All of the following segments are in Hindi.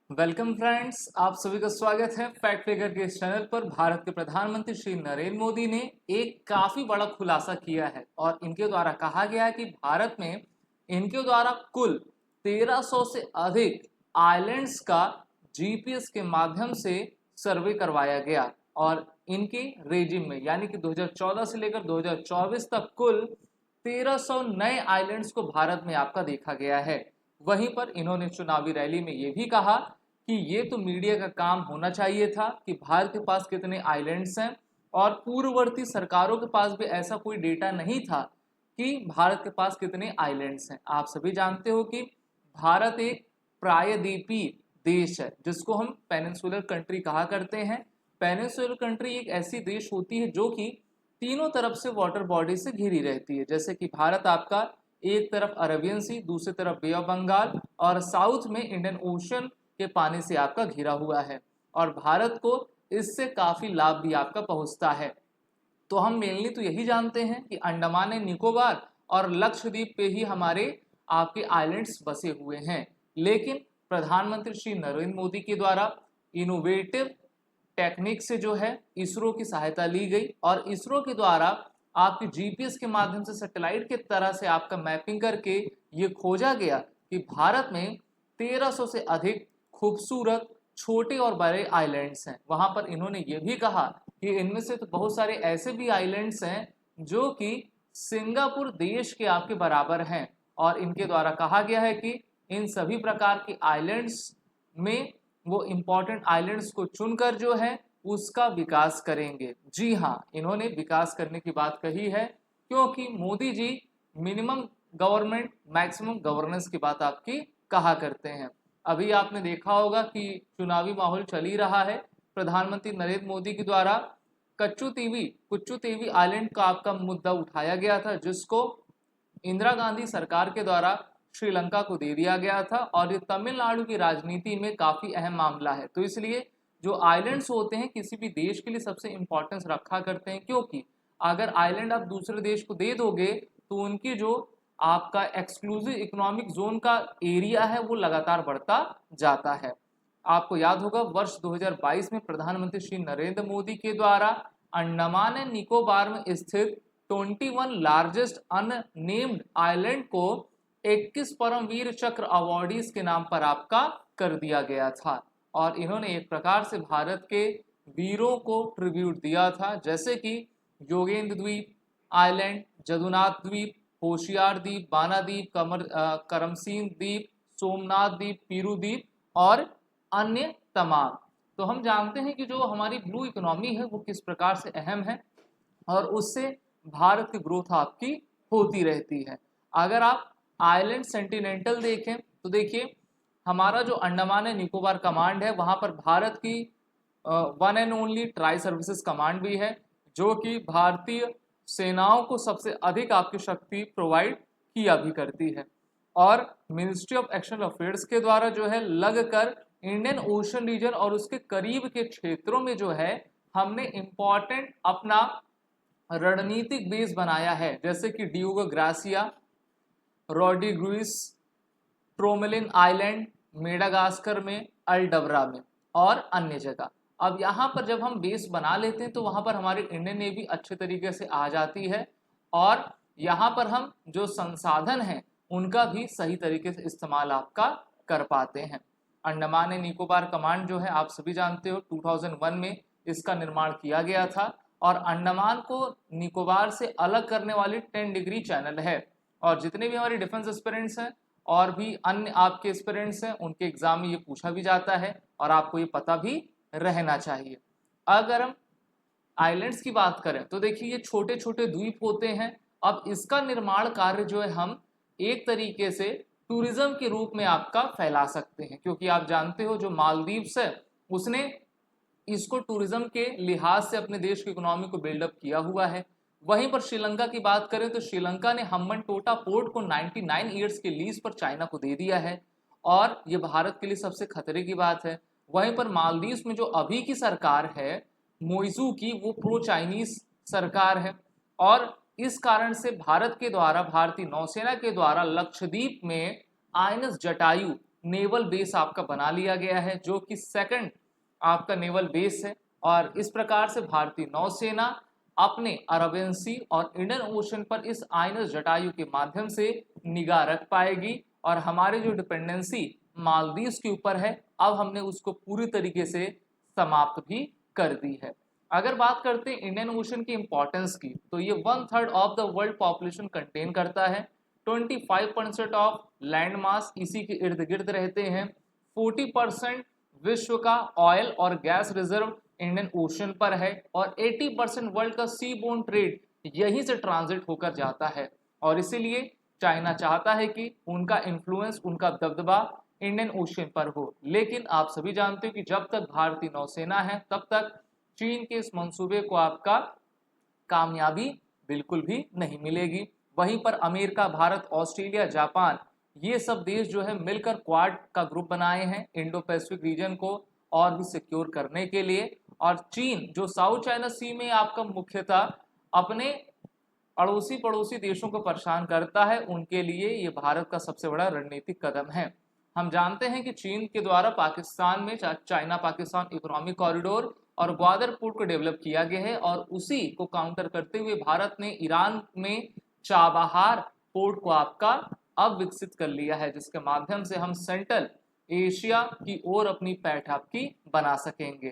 वेलकम फ्रेंड्स, आप सभी का स्वागत है फैक्ट फिगर के इस चैनल पर। भारत के प्रधानमंत्री श्री नरेंद्र मोदी ने एक काफी बड़ा खुलासा किया है और इनके द्वारा कहा गया है कि भारत में इनके द्वारा कुल 1300 से अधिक आइलैंड्स का जीपीएस के माध्यम से सर्वे करवाया गया और इनके रेजिम में यानी कि 2014 से लेकर 2024 तक कुल 1300 नए आइलैंड्स को भारत में आपका देखा गया है। वहीं पर इन्होंने चुनावी रैली में यह भी कहा कि ये तो मीडिया का काम होना चाहिए था कि भारत के पास कितने आइलैंड्स हैं और पूर्ववर्ती सरकारों के पास भी ऐसा कोई डेटा नहीं था कि भारत के पास कितने आइलैंड्स हैं। आप सभी जानते हो कि भारत एक प्रायद्वीपीय देश है जिसको हम पेनिनसुलर कंट्री कहा करते हैं। पेनिनसुलर कंट्री एक ऐसी देश होती है जो कि तीनों तरफ से वाटर बॉडी से घिरी रहती है, जैसे कि भारत आपका एक तरफ अरेबियन सी, दूसरी तरफ बे ऑफ बंगाल और साउथ में इंडियन ओशन के पानी से आपका घिरा हुआ है और भारत को इससे काफी लाभ भी आपका पहुंचता है। तो हम मेनली तो यही जानते हैं कि अंडमान एंड निकोबार और लक्षद्वीप पे ही हमारे आपके आइलैंड्स बसे हुए हैं, लेकिन प्रधानमंत्री श्री नरेंद्र मोदी के द्वारा इनोवेटिव टेक्निक से जो है इसरो की सहायता ली गई और इसरो के द्वारा आपके जीपीएस के माध्यम से सैटेलाइट के तरह से आपका मैपिंग करके ये खोजा गया कि भारत में 1300 से अधिक खूबसूरत छोटे और बड़े आइलैंड्स हैं। वहां पर इन्होंने ये भी कहा कि इनमें से तो बहुत सारे ऐसे भी आइलैंड्स हैं जो कि सिंगापुर देश के आपके बराबर हैं और इनके द्वारा कहा गया है कि इन सभी प्रकार के आइलैंड्स में वो इंपॉर्टेंट आइलैंड्स को चुनकर जो है उसका विकास करेंगे। जी हाँ, इन्होंने विकास करने की बात कही है क्योंकि Modi ji minimum government maximum governance की बात आपकी कहा करते हैं। अभी आपने देखा होगा कि चुनावी माहौल चल ही रहा है। प्रधानमंत्री नरेंद्र मोदी के द्वारा कुच्चू तीवी आइलैंड का आपका मुद्दा उठाया गया था जिसको इंदिरा गांधी सरकार के द्वारा श्रीलंका को दे दिया गया था और ये तमिलनाडु की राजनीति में काफी अहम मामला है। तो इसलिए जो आइलैंड्स होते हैं किसी भी देश के लिए सबसे इंपॉर्टेंस रखा करते हैं, क्योंकि अगर आइलैंड आप दूसरे देश को दे दोगे तो उनकी जो आपका एक्सक्लूसिव इकोनॉमिक जोन का एरिया है वो लगातार बढ़ता जाता है। आपको याद होगा वर्ष 2022 में प्रधानमंत्री श्री नरेंद्र मोदी के द्वारा अंडमान एंड निकोबार में स्थित 21 लार्जेस्ट अननेम्ड आइलैंड को 21 परमवीर चक्र अवार्डीज के नाम पर आपका कर दिया गया था और इन्होंने एक प्रकार से भारत के वीरों को ट्रिब्यूट दिया था, जैसे कि योगेंद्र द्वीप आइलैंड, जदुनाथ द्वीप, होशियार द्वीप, बाना द्वीप, करमसीन द्वीप, सोमनाथ द्वीप, पीरू द्वीप और अन्य तमाम। तो हम जानते हैं कि जो हमारी ब्लू इकोनॉमी है वो किस प्रकार से अहम है और उससे भारत की ग्रोथ आपकी होती रहती है। अगर आप आइलैंड सेंटिनेंटल देखें तो देखिए हमारा जो अंडमान एंड निकोबार कमांड है वहां पर भारत की one and only tri services command भी है जो कि भारतीय सेनाओं को सबसे अधिक आपकी शक्ति प्रोवाइड किया भी करती है और मिनिस्ट्री ऑफ एक्सटर्नल अफेयर्स के द्वारा जो है लगकर इंडियन ओशन रीजन और उसके करीब के क्षेत्रों में जो है हमने इंपॉर्टेंट अपना रणनीतिक बेस बनाया है, जैसे कि डियोगो ग्रासिया, रोड्रिग्विस, ट्रोमेलिन आइलैंड, मेडागास्कर में, अल्डबरा में और अन्य जगह। अब यहाँ पर जब हम बेस बना लेते हैं तो वहाँ पर हमारी इंडियन नेवी अच्छे तरीके से आ जाती है और यहाँ पर हम जो संसाधन हैं उनका भी सही तरीके से इस्तेमाल आपका कर पाते हैं। अंडमान एंड निकोबार कमांड जो है आप सभी जानते हो 2001 में इसका निर्माण किया गया था और अंडमान को निकोबार से अलग करने वाली 10 डिग्री चैनल है और जितने भी हमारे डिफेंस एस्पिरेंट्स हैं और भी अन्य आपके एस्पिरेंट्स हैं उनके एग्जाम में ये पूछा भी जाता है और आपको ये पता भी रहना चाहिए। अगर हम आइलैंड्स की बात करें तो देखिए ये छोटे छोटे द्वीप होते हैं। अब इसका निर्माण कार्य जो है हम एक तरीके से टूरिज्म के रूप में आपका फैला सकते हैं, क्योंकि आप जानते हो जो मालदीव्स है उसने इसको टूरिज्म के लिहाज से अपने देश की इकोनॉमी को बिल्डअप किया हुआ है। वहीं पर श्रीलंका की बात करें तो श्रीलंका ने हम्बन टोटा पोर्ट को 99 ईयर्स के लीज पर चाइना को दे दिया है और ये भारत के लिए सबसे खतरे की बात है। वहीं पर मालदीव्स में जो अभी की सरकार है मोइजू की, वो प्रो चाइनीज सरकार है और इस कारण से भारत के द्वारा भारतीय नौसेना के द्वारा लक्षद्वीप में आईएनएस जटायु नेवल बेस आपका बना लिया गया है, जो कि सेकंड आपका नेवल बेस है। और इस प्रकार से भारतीय नौसेना अपने अरबियन सी और इंडियन ओशन पर इस आईएनएस जटायु के माध्यम से निगाह रख पाएगी। और हमारे जो डिपेंडेंसी मालदीव्स के ऊपर है, अब हमने उसको पूरी तरीके से समाप्त भी कर दी है। अगर बात करते हैं इंडियन ओशन की इंपॉर्टेंस की, तो ये 1/3 of the world population contain करता है। 25% ऑफ लैंड मास इसी के इर्द गिर्द रहते हैं। 40% विश्व का ऑयल और गैस रिजर्व इंडियन ओशन पर है। और 80% वर्ल्ड का सी बोन ट्रेड यहीं से ट्रांजिट होकर जाता है। और इसीलिए चाइना चाहता है कि उनका इन्फ्लुएंस, उनका दबदबा इंडियन ओशन पर हो। लेकिन आप सभी जानते हो कि जब तक भारतीय नौसेना है, तब तक चीन के इस मंसूबे को आपका कामयाबी बिल्कुल भी नहीं मिलेगी। वहीं पर अमेरिका, भारत, ऑस्ट्रेलिया, जापान, ये सब देश जो है मिलकर क्वाड का ग्रुप बनाए हैं इंडो पैसिफिक रीजन को और भी सिक्योर करने के लिए। और चीन जो साउथ चाइना सी में आपका मुख्यतः अपने अड़ोसी पड़ोसी देशों को परेशान करता है, उनके लिए ये भारत का सबसे बड़ा रणनीतिक कदम है। हम जानते हैं कि चीन के द्वारा पाकिस्तान में चाइना पाकिस्तान इकोनॉमिक कॉरिडोर और ग्वादर पोर्ट को डेवलप किया गया है। और उसी को काउंटर करते हुए भारत ने ईरान में चाबहार पोर्ट को आपका अब विकसित कर लिया है, जिसके माध्यम से हम सेंट्रल एशिया की ओर अपनी पैठ आपकी बना सकेंगे।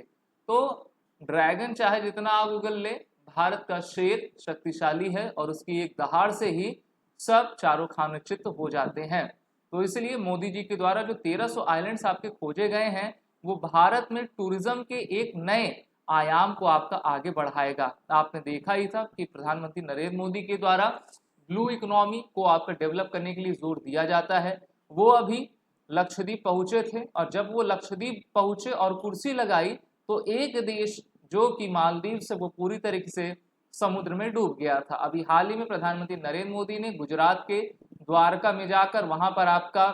तो ड्रैगन चाहे जितना आग उगल ले, भारत का शेर शक्तिशाली है और उसकी एक दहाड़ से ही सब चारों खाने चित्त हो जाते हैं। तो इसलिए मोदी जी के द्वारा जो 1300 आइलैंड्स आपके खोजे गए हैं, वो भारत में टूरिज्म के एक नए आयाम को आपका आगे बढ़ाएगा। आपने देखा ही था कि प्रधानमंत्री नरेंद्र मोदी के द्वारा ब्लू इकोनॉमी को आपका डेवलप करने के लिए जोर दिया जाता है। वो अभी लक्षद्वीप पहुंचे थे और जब वो लक्षद्वीप पहुंचे और कुर्सी लगाई, तो एक देश जो कि मालदीव से वो पूरी तरीके से समुद्र में डूब गया था। अभी हाल ही में प्रधानमंत्री नरेंद्र मोदी ने गुजरात के द्वारका में जाकर वहां पर आपका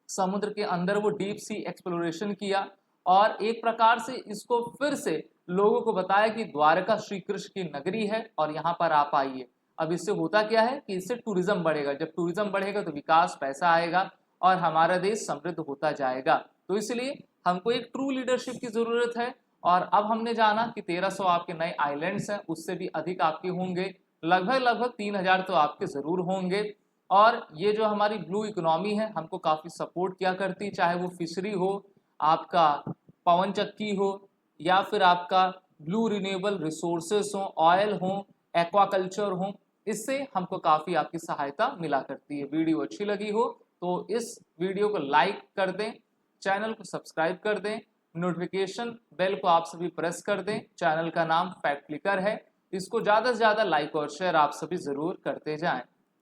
समुद्र के अंदर वो डीप सी एक्सप्लोरेशन किया और एक प्रकार से इसको फिर से लोगों को बताया कि द्वारका श्री कृष्ण की नगरी है और यहाँ पर आप आइए। अब इससे होता क्या है कि इससे टूरिज्म बढ़ेगा। जब टूरिज्म बढ़ेगा तो विकास, पैसा आएगा और हमारा देश समृद्ध होता जाएगा। तो इसलिए हमको एक ट्रू लीडरशिप की जरूरत है। और अब हमने जाना कि 1300 आपके नए आइलैंड्स हैं, उससे भी अधिक आपके होंगे, लगभग 3000 तो आपके जरूर होंगे। और ये जो हमारी ब्लू इकोनॉमी है हमको काफ़ी सपोर्ट किया करती, चाहे वो फिशरी हो, आपका पवन चक्की हो, या फिर आपका ब्लू रिन्यूएबल रिसोर्सेस हो, ऑयल हो, एक्वाकल्चर हो, इससे हमको काफ़ी आपकी सहायता मिला करती है। वीडियो अच्छी लगी हो तो इस वीडियो को लाइक कर दें, चैनल को सब्सक्राइब कर दें, नोटिफिकेशन बेल को आप सभी प्रेस कर दें। चैनल का नाम फैक्ट क्लिकर है, इसको ज़्यादा से ज़्यादा लाइक और शेयर आप सभी ज़रूर करते जाएं।